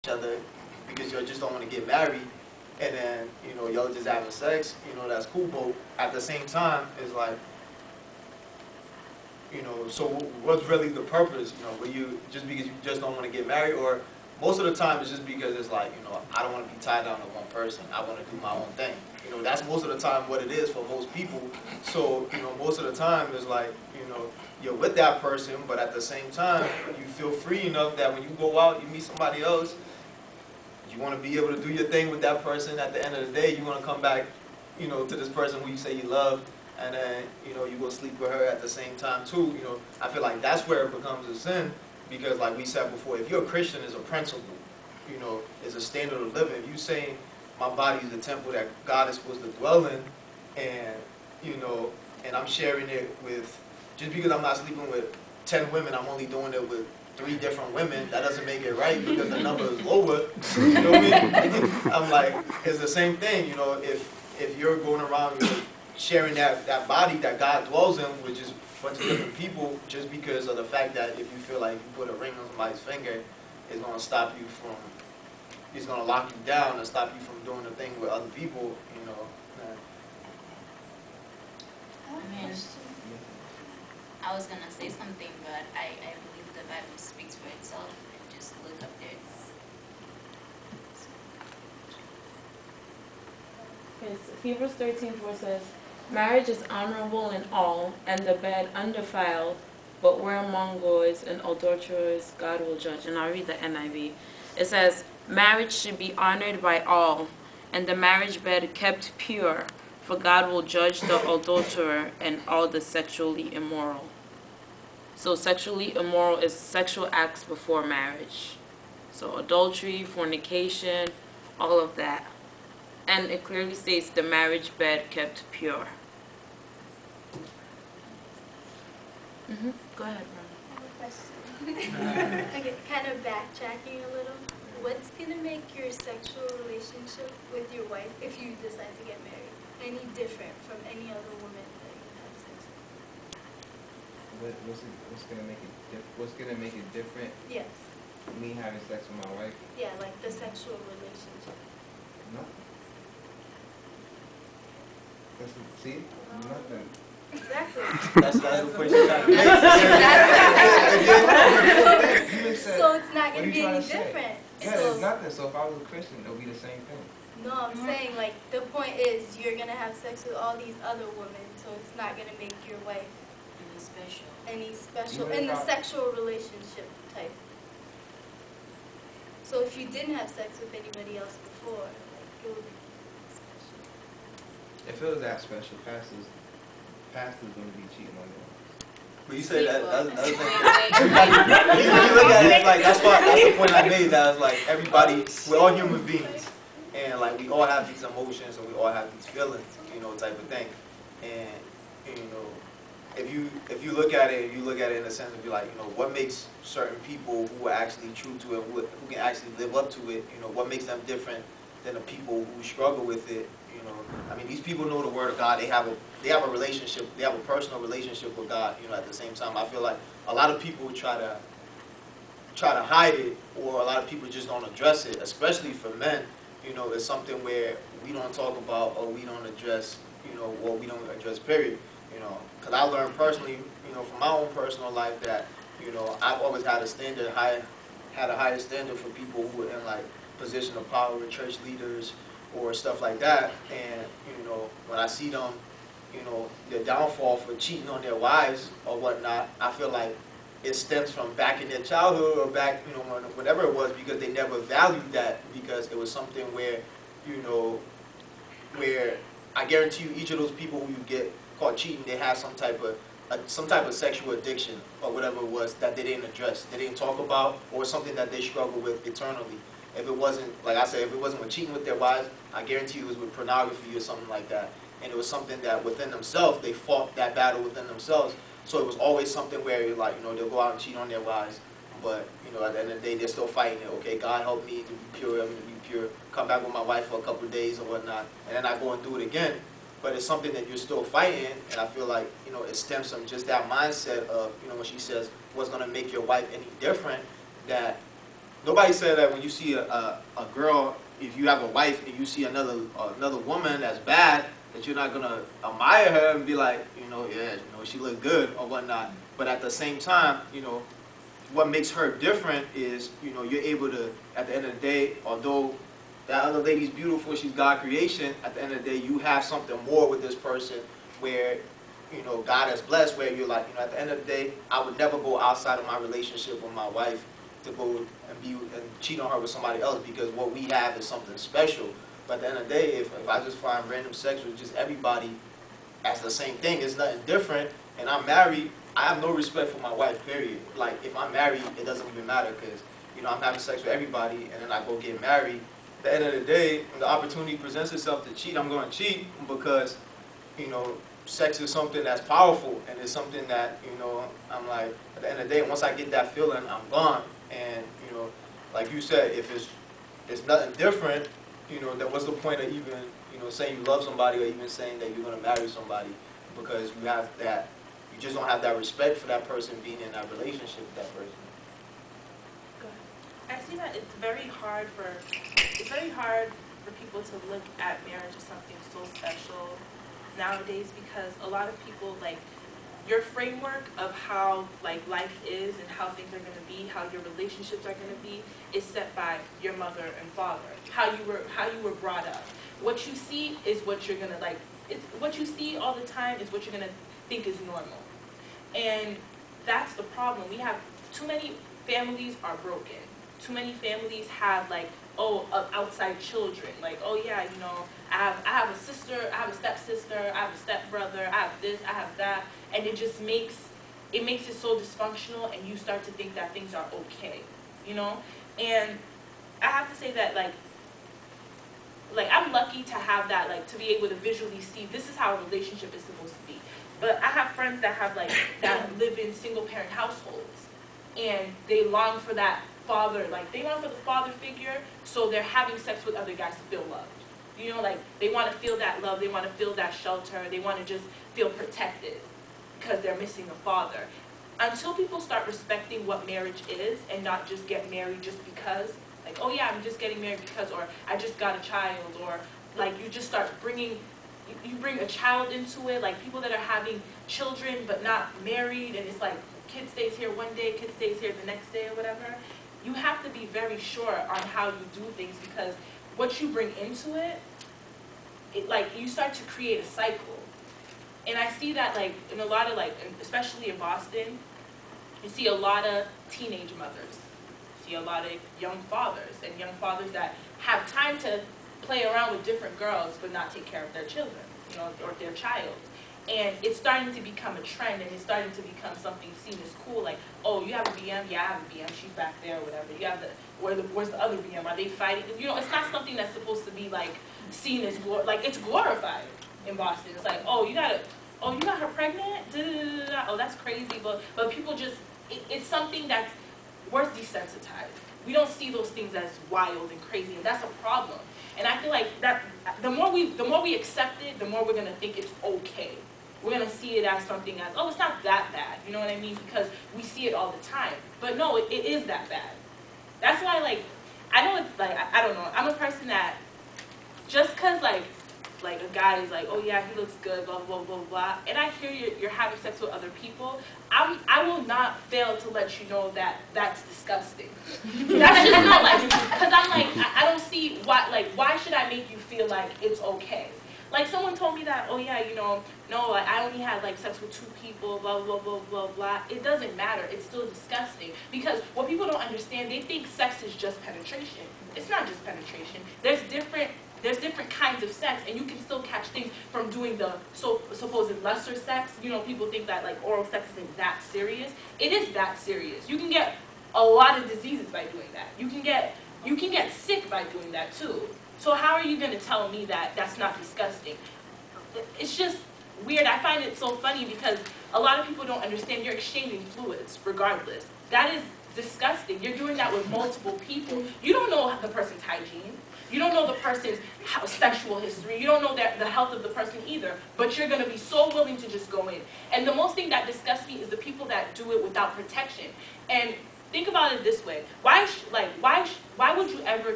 each other because you just don't want to get married, and then, you know, y'all just having sex, you know, that's cool, but at the same time, it's like, you know, so what's really the purpose, you know, where you, just because you just don't want to get married, or most of the time it's just because it's like, you know, I don't want to be tied down to one person, I want to do my own thing. You know, that's most of the time what it is for most people. So, you know, most of the time it's like, you know, you're with that person, but at the same time, you feel free enough that when you go out, you meet somebody else, you want to be able to do your thing with that person. At the end of the day, you want to come back, you know, to this person who you say you love, and then, you know, you go sleep with her at the same time too. You know, I feel like that's where it becomes a sin, because like we said before, if you're a Christian, it's a principle, you know, it's a standard of living. If you saying my body is the temple that God is supposed to dwell in, and, you know, and I'm sharing it with, just because I'm not sleeping with 10 women, I'm only doing it with 3 different women, that doesn't make it right because the number is lower. You know what I mean? I'm like, it's the same thing, you know, if you're going around, you're sharing that body that God dwells in with just a bunch of different people, just because of the fact that if you feel like you put a ring on somebody's finger, it's going to stop you from, it's going to lock you down and stop you from doing the thing with other people, you know. I mean, I was going to say something, but I believe the Bible speaks for itself, and just look up there. Okay, so Hebrews 13:4 says, marriage is honorable in all, and the bed undefiled, but where among goys and adulterers God will judge. And I'll read the NIV. It says, marriage should be honored by all, and the marriage bed kept pure, for God will judge the adulterer and all the sexually immoral. So sexually immoral is sexual acts before marriage. So adultery, fornication, all of that. And it clearly states the marriage bed kept pure. Go ahead, Ron. I have a question. Okay, kind of backtracking a little. What's going to make your sexual relationship with your wife, if you decide to get married, any different from any other woman that you've had sex with? What's gonna make it different? Yes. Me having sex with my wife? Yeah, like the sexual relationship. Nothing. See? Nothing. Exactly. That's the point you're trying to make. So it's not What going are to be you any trying to say? different. Yeah, So, there's nothing. So if I was a Christian, it would be the same thing. no, I'm saying like the point is you're going to have sex with all these other women, so it's not going to make your wife any special in the sexual relationship type. So if you didn't have sex with anybody else before, like, it would be special. If it was that special, pastor's going to be cheating on them. But you say that, that's the thing. Wait. You look at it, like, that's the point I made, that was like, everybody, we're all human beings, and like, we all have these emotions, and we all have these feelings, you know, type of thing. And, you know, if you look at it, in a sense of, be like, you know, what makes certain people who are actually true to it, who can actually live up to it, you know, what makes them different than the people who struggle with it, you know. I mean, these people know the Word of God, they have a relationship, they have a personal relationship with God, you know. At the same time, I feel like a lot of people try to hide it, or a lot of people just don't address it, especially for men. You know, it's something where we don't talk about, or we don't address, you know, or we don't address, period. You know, because I learned personally, you know, from my own personal life that, you know, I've always had a higher standard for people who were in like position of power, church leaders, or stuff like that. And, you know, when I see them, you know, their downfall for cheating on their wives or whatnot, I feel like it stems from back in their childhood, or back, you know, whenever it was, because they never valued that, because it was something where, you know, where I guarantee you each of those people who you get caught cheating, they have some type of sexual addiction or whatever it was that they didn't address, they didn't talk about, or something that they struggle with eternally. If it wasn't, like I said, if it wasn't with cheating with their wives, I guarantee you it was with pornography or something like that. And it was something that within themselves, they fought that battle within themselves. So it was always something where, like, you know, they'll go out and cheat on their wives, but, you know, at the end of the day, they're still fighting it. Okay, God help me to be pure, I'm going to be pure, come back with my wife for a couple of days or whatnot, and then I go and do it again. But it's something that you're still fighting, and I feel like, you know, it stems from just that mindset of, you know, when she says, what's going to make your wife any different, that, nobody said that when you see a girl, if you have a wife and you see another woman that's bad, that you're not gonna admire her and be like, yeah, she look good or whatnot. But at the same time, what makes her different is, you're able to, at the end of the day, although that other lady's beautiful, she's God creation, at the end of the day, you have something more with this person where, God has blessed, where you're like, at the end of the day, I would never go outside of my relationship with my wife to go and cheat on her with somebody else, because what we have is something special. But at the end of the day, if I just find random sex with just everybody as the same thing, it's nothing different, and I'm married, I have no respect for my wife, period. Like, if I'm married, it doesn't even matter, because, I'm having sex with everybody, and then I go get married. At the end of the day, when the opportunity presents itself to cheat, I'm going to cheat, because, sex is something that's powerful, and it's something that, I'm like, at the end of the day, once I get that feeling, I'm gone. And, like you said, if it's nothing different, then what's the point of even, saying you love somebody, or even saying that you're going to marry somebody, because you just don't have that respect for that person being in that relationship with that person. I see that it's very hard for people to look at marriage as something so special nowadays, because a lot of people, like, your framework of how, like, life is and how things are going to be, how your relationships are going to be, is set by your mother and father, how you were brought up. What you see is what you're going to, like, what you see all the time is what you're going to think is normal. And that's the problem. We have too many families are broken. Too many families have, like, outside children. Like, oh yeah, I have a sister, I have a stepsister, I have a stepbrother, I have this, I have that, and it just makes it so dysfunctional, and you start to think that things are okay, And I have to say that, like I'm lucky to have that, like, to be able to visually see this is how a relationship is supposed to be. But I have friends that have, like, that live in single parent households, and they long for that father, like, they want for the father figure, so they're having sex with other guys to feel loved. Like, they want to feel that love, they want to feel that shelter, they want to just feel protected because they're missing a father. Until people start respecting what marriage is and not just get married just because, like, oh yeah, I'm just getting married because, or I just got a child, or, like, you just start bringing, you bring a child into it, like, people that are having children but not married, and it's like, kid stays here one day, kid stays here the next day, or whatever. You have to be very sure on how you do things, because what you bring into it, like, you start to create a cycle. And I see that, like, in a lot of, like, especially in Boston, you see a lot of teenage mothers. You see a lot of young fathers, and young fathers that have time to play around with different girls but not take care of their children, or their child. And it's starting to become a trend, and it's starting to become something seen as cool. Like, oh, you have a BM? Yeah, I have a BM. She's back there, or whatever. You have where's the other BM? Are they fighting? It's not something that's supposed to be, like, seen as, like, it's glorified in Boston. It's like, oh, you got her pregnant? Da-da-da-da-da. Oh, that's crazy. But people just, it's something that's, we're desensitized. We don't see those things as wild and crazy, and that's a problem. And I feel like that the more we accept it, the more we're gonna think it's okay. We're going to see it as something as, oh, it's not that bad, you know what I mean? Because we see it all the time. But no, it is that bad. That's why, like, I know it's, like, I don't know. I'm a person that, just because, like a guy is like, oh, yeah, he looks good, blah, blah, blah, blah, and I hear you're having sex with other people, I will not fail to let you know that that's disgusting. That's just not, like, because I'm like, I don't see why should I make you feel like it's okay? Like, someone told me that, oh yeah, no, I only had, like, sex with 2 people, blah, blah, blah, blah, blah. It doesn't matter. It's still disgusting. Because what people don't understand, they think sex is just penetration. It's not just penetration. There's different kinds of sex, and you can still catch things from doing the supposed lesser sex. People think that, like, oral sex isn't that serious. It is that serious. You can get a lot of diseases by doing that. You can get sick by doing that, too. So how are you going to tell me that that's not disgusting? It's just weird. I find it so funny because a lot of people don't understand you're exchanging fluids regardless. That is disgusting. You're doing that with multiple people. You don't know the person's hygiene. You don't know the person's sexual history. You don't know the health of the person either. But you're going to be so willing to just go in. And the most thing that disgusts me is the people that do it without protection. And think about it this way. Why would you ever